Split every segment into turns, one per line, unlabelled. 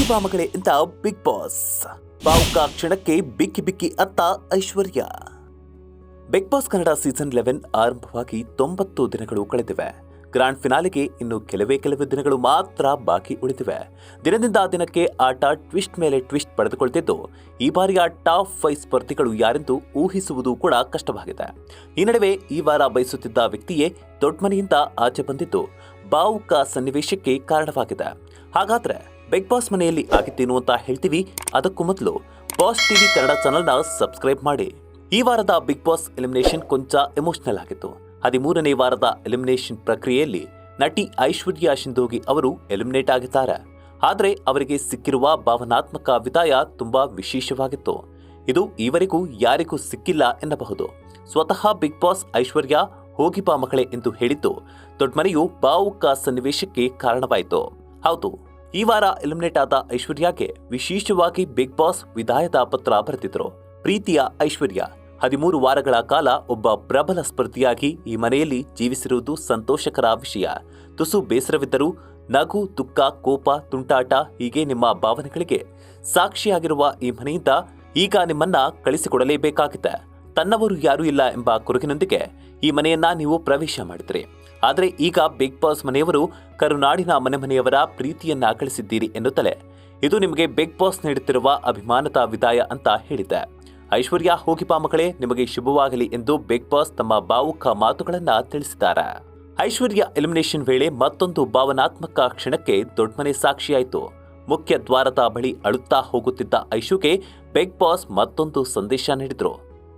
ಬಾ ಮಗಳೇ ಅಂತ ಬಿಗ್ ಬಾಸ್ ಭಾವುಕ ಕ್ಷಣಕ್ಕೆ ಬಿಕ್ಕಿ ಬಿಕ್ಕಿ ಅತ್ತ ಐಶ್ವರ್ಯ. ಬಿಗ್ ಬಾಸ್ ಕನ್ನಡ ಸೀಸನ್ 11 ಆರಂಭವಾಗಿ 90 ದಿನಗಳು ಕಳೆದಿವೆ. ಗ್ರಾಂಡ್ ಫಿನಾಲೆಗೆ ಇನ್ನು ಕೆಲವೇ ದಿನಗಳು ಮಾತ್ರ ಬಾಕಿ ಉಳಿದಿವೆ. ದಿನದಿಂದ ದಿನಕ್ಕೆ ಆಟ ಟ್ವಿಸ್ಟ್ ಮೇಲೆ ಟ್ವಿಸ್ಟ್ ಪಡೆದುಕೊಳ್ತಿದ್ದು, ಈ ಬಾರಿಯ ಟಾಪ್ 5 ಸ್ಪರ್ಧಿಗಳು ಯಾರೆಂದು ಊಹಿಸುವುದು ಕೂಡ ಕಷ್ಟವಾಗಿದೆ. ಈ ನಡುವೆ ಈ ವಾರ ಬಯಸುತ್ತಿದ್ದ ವ್ಯಕ್ತಿಯೇ ದೊಡ್ಡ ಮನೆಯಿಂದ ಆಚೆ ಬಂದಿದ್ದು ಭಾವುಕ ಸನ್ನಿವೇಶಕ್ಕೆ ಕಾರಣವಾಗಿದೆ. ಹಾಗಾದ್ರೆ ಬಿಗ್ ಬಾಸ್ ಮನೆಯಲ್ಲಿ ಆಗಿತ್ತೇನು ಅಂತ ಹೇಳ್ತೀವಿ. ಅದಕ್ಕೂ ಮೊದಲು ಬಾಸ್ ಟಿವಿ ಕನ್ನಡ ಚಾನೆಲ್ನ ಸಬ್ಸ್ಕ್ರೈಬ್ ಮಾಡಿ. ಈ ವಾರದ ಬಿಗ್ ಬಾಸ್ ಎಲಿಮಿನೇಷನ್ ಕೊಂಚ ಎಮೋಷನಲ್ ಆಗಿತ್ತು. 13ನೇ ವಾರದ ಎಲಿಮಿನೇಷನ್ ಪ್ರಕ್ರಿಯೆಯಲ್ಲಿ ನಟಿ ಐಶ್ವರ್ಯ ಶಿಂದೋಗಿ ಅವರು ಎಲಿಮಿನೇಟ್ ಆಗಿದ್ದಾರೆ. ಆದರೆ ಅವರಿಗೆ ಸಿಕ್ಕಿರುವ ಭಾವನಾತ್ಮಕ ವಿದಾಯ ತುಂಬಾ ವಿಶೇಷವಾಗಿತ್ತು. ಇದು ಈವರೆಗೂ ಯಾರಿಗೂ ಸಿಕ್ಕಿಲ್ಲ ಎನ್ನಬಹುದು. ಸ್ವತಃ ಬಿಗ್ ಬಾಸ್ ಐಶ್ವರ್ಯ ಹೋಗಿ ಬಾ ಮಗಳೇ ಎಂದು ಹೇಳಿದ್ದು ದೊಡ್ಡ ಮನೆಯು ಭಾವುಕ ಸನ್ನಿವೇಶಕ್ಕೆ ಕಾರಣವಾಯಿತು. ಹೌದು, ಈ ವಾರ ಎಲಿಮಿನೇಟ್ ಆದ ಐಶ್ವರ್ಯಗೆ ವಿಶೇಷವಾಗಿ ಬಿಗ್ ಬಾಸ್ ವಿದಾಯದ ಪತ್ರ ಬರೆದಿದ್ರು. ಪ್ರೀತಿಯ ಐಶ್ವರ್ಯ, 13 ವಾರಗಳ ಕಾಲ ಒಬ್ಬ ಪ್ರಬಲ ಸ್ಪರ್ಧಿಯಾಗಿ ಈ ಮನೆಯಲ್ಲಿ ಜೀವಿಸಿರುವುದು ಸಂತೋಷಕರ ವಿಷಯ. ತುಸು ಬೇಸರವಿದ್ದರೂ ನಗು, ದುಃಖ, ಕೋಪ, ತುಂಟಾಟ ಹೀಗೆ ನಿಮ್ಮ ಭಾವನೆಗಳಿಗೆ ಸಾಕ್ಷಿಯಾಗಿರುವ ಈ ಮನೆಯಿಂದ ಈಗ ನಿಮ್ಮನ್ನ ಕಳಿಸಿಕೊಡಲೇಬೇಕಾಗಿದೆ. ತನ್ನವರು ಯಾರೂ ಇಲ್ಲ ಎಂಬ ಕೊರಗಿನೊಂದಿಗೆ ಈ ಮನೆಯನ್ನ ನೀವು ಪ್ರವೇಶ ಮಾಡಿದ್ರಿ. ಆದರೆ ಈಗ ಬಿಗ್ ಬಾಸ್ ಮನೆಯವರು ಕರುನಾಡಿನ ಮನೆಯವರ ಪ್ರೀತಿಯನ್ನ ಕಳಿಸಿದ್ದೀರಿ ಎನ್ನುತ್ತಲೇ ಇದು ನಿಮಗೆ ಬಿಗ್ ಬಾಸ್ ನೀಡುತ್ತಿರುವ ಅಭಿಮಾನದ ವಿದಾಯ ಅಂತ ಹೇಳಿದೆ. ಐಶ್ವರ್ಯ ಹೋಗಿ ಬಾ ಮಗಳೇ, ನಿಮಗೆ ಶುಭವಾಗಲಿ ಎಂದು ಬಿಗ್ ಬಾಸ್ ತಮ್ಮ ಭಾವುಕ ಮಾತುಗಳನ್ನ ತಿಳಿಸಿದ್ದಾರೆ. ಐಶ್ವರ್ಯ ಎಲಿಮಿನೇಷನ್ ವೇಳೆ ಮತ್ತೊಂದು ಭಾವನಾತ್ಮಕ ಕ್ಷಣಕ್ಕೆ ದೊಡ್ಡಮನೆ ಸಾಕ್ಷಿಯಾಯಿತು. ಮುಖ್ಯ ದ್ವಾರದ ಬಳಿ ಅಳುತ್ತಾ ಹೋಗುತ್ತಿದ್ದ ಐಶುಗೆ ಬಿಗ್ ಬಾಸ್ ಮತ್ತೊಂದು ಸಂದೇಶ ನೀಡಿದ್ರು.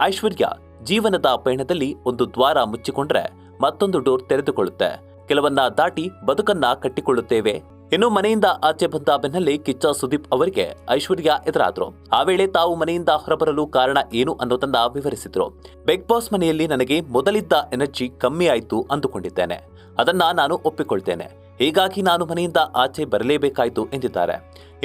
ಐಶ್ವರ್ಯ, ಜೀವನದ ಪಯಣದಲ್ಲಿ ಒಂದು ದ್ವಾರ ಮುಚ್ಚಿಕೊಂಡ್ರೆ ಮತ್ತೊಂದು ಡೋರ್ ತೆರೆದುಕೊಳ್ಳುತ್ತೆ. ಕೆಲವನ್ನ ದಾಟಿ ಬದುಕನ್ನ ಕಟ್ಟಿಕೊಳ್ಳುತ್ತೇವೆ. ಇನ್ನು ಮನೆಯಿಂದ ಆಚೆ ಬಂದ ಬೆನ್ನಲ್ಲೇ ಕಿಚ್ಚ ಸುದೀಪ್ ಅವರಿಗೆ ಐಶ್ವರ್ಯ ಎದುರಾದ್ರು. ಆ ವೇಳೆ ತಾವು ಮನೆಯಿಂದ ಹೊರಬರಲು ಕಾರಣ ಏನು ಅನ್ನೋದನ್ನ ವಿವರಿಸಿದ್ರು. ಬಿಗ್ ಬಾಸ್ ಮನೆಯಲ್ಲಿ ನನಗೆ ಮೊದಲಿದ್ದ ಎನರ್ಜಿ ಕಮ್ಮಿ ಆಯ್ತು ಅಂದುಕೊಂಡಿದ್ದೇನೆ. ಅದನ್ನ ನಾನು ಒಪ್ಪಿಕೊಳ್ತೇನೆ. ಹೀಗಾಗಿ ನಾನು ಮನೆಯಿಂದ ಆಚೆ ಬರಲೇಬೇಕಾಯ್ತು ಎಂದಿದ್ದಾರೆ.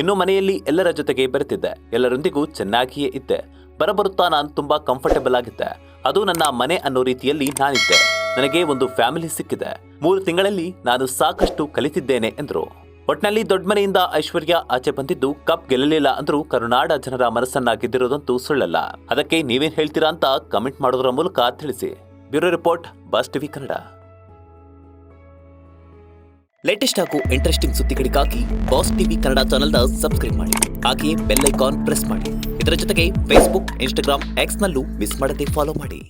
ಇನ್ನು ಮನೆಯಲ್ಲಿ ಎಲ್ಲರ ಜೊತೆಗೆ ಬೆರೆತಿದ್ದೆ. ಎಲ್ಲರೊಂದಿಗೂ ಚೆನ್ನಾಗಿಯೇ ಇದ್ದೆ. ಬರಬರುತ್ತಾ ನಾನು ತುಂಬಾ ಕಂಫರ್ಟಬಲ್ ಆಗಿದ್ದೆ. ಅದು ನನ್ನ ಮನೆ ಅನ್ನೋ ರೀತಿಯಲ್ಲಿ ನಾನಿದ್ದೆ. ನನಗೆ ಒಂದು ಫ್ಯಾಮಿಲಿ ಸಿಕ್ಕಿದೆ. 3 ತಿಂಗಳಲ್ಲಿ ನಾನು ಸಾಕಷ್ಟು ಕಲಿತಿದ್ದೇನೆ ಎಂದರು. ಒಟ್ನಲ್ಲಿ ದೊಡ್ಡ ಮನೆಯಿಂದ ಐಶ್ವರ್ಯ ಆಚೆ ಬಂದಿದ್ದು ಕಪ್ ಗೆಲ್ಲಲಿಲ್ಲ ಅಂದ್ರೂ ಕರುನಾಡ ಜನರ ಮನಸ್ಸನ್ನ ಗೆದ್ದಿರೋದಂತೂ ಸುಳ್ಳಲ್ಲ. ಅದಕ್ಕೆ ನೀವೇನ್ ಹೇಳ್ತೀರಾ ಅಂತ ಕಮೆಂಟ್ ಮಾಡೋದರ ಮೂಲಕ ತಿಳಿಸಿ. Bureau report, boss TV Kannada. Latest ಹಾಗೂ ಇಂಟ್ರೆಸ್ಟಿಂಗ್ ಸುದ್ದಿಗಳಿಗಾಗಿ ಬಾಸ್ ಟಿವಿ ಕನ್ನಡ ಚಾನೆಲ್ನ ಸಬ್ಸ್ಕ್ರೈಬ್ ಮಾಡಿ. ಹಾಗೆಯೇ ಬೆಲ್ ಐಕಾನ್ ಪ್ರೆಸ್ ಮಾಡಿ. ಇದರ ಜೊತೆಗೆ ಫೇಸ್ಬುಕ್, ಇನ್ಸ್ಟಾಗ್ರಾಮ್, ಎಕ್ಸ್ ನಲ್ಲೂ ಮಿಸ್ ಮಾಡದೆ ಫಾಲೋ ಮಾಡಿ.